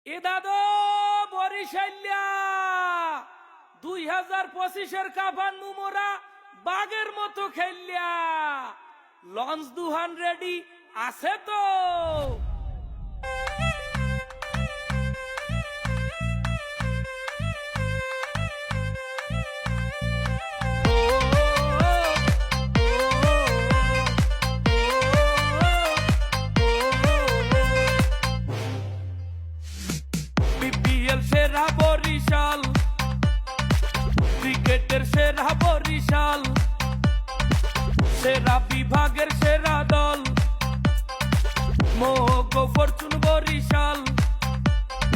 এ দাদু বরিশাল্যা 2025-এর কাফান মুমোরা বাগের মতো খেললিয়া লঞ্চ দুহান রেডি আছে তো। সেরা বরিশাল ক্রিকেটের সেরা বরিশাল, সেরা বিভাগের সেরা দল মোগো ফরচুন বরিশাল।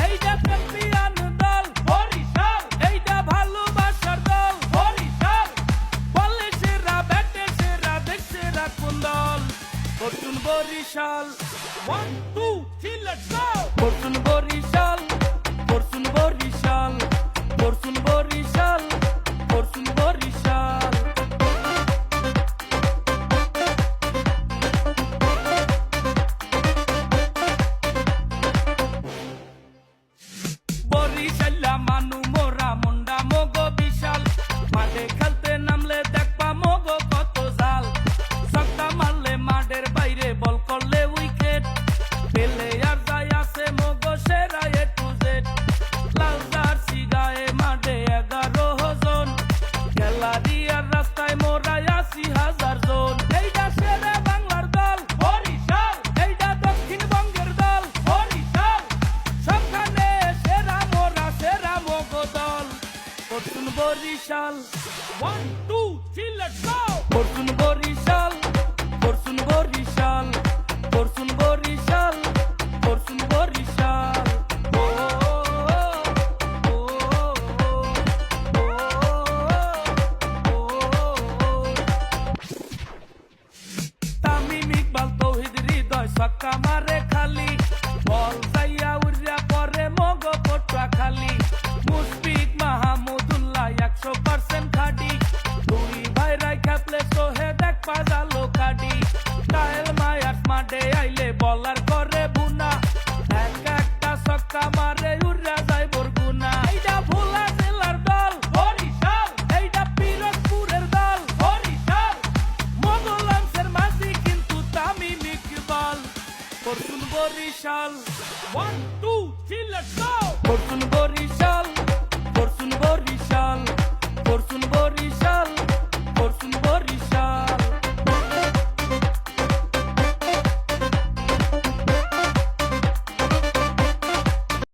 এইটা চ্যাম্পিয়ন দল বরিশাল, এইটা ভালোবাসার দল বরিশাল। বলে সেরা ব্যাটে সেরা দেশ সেরা কোন দল? Fortune Barishal. 1 2 3 let's go. Fortune Barishal, fortune Barishal, fortune Barishal, fortune Barishal. বরিশাল্লা মানু মোরা মুন্ডা মোগো বিশাল, মাঠে খেলতে নামলে দেখবা মোগো কত জাল। ছক্কা মারলে মাঠের বাইরে, বল করলে উইকেট, পেলে আর যায় আছে মোগো সেরা এ টু জেড। লাল জার্সি গায়ে মাঠে 11 জন, গ্যালারি আর রাস্তায় মোরা 80,000 জন। এইটা সেরা বাংলার দল বরিশাল, এইটা দক্ষিণবঙ্গের দল বরিশাল। সবখানে সেরা মোরা সেরা মোগো দল Fortune Barishal. 1 2 3 let's go. Fortune Barishal.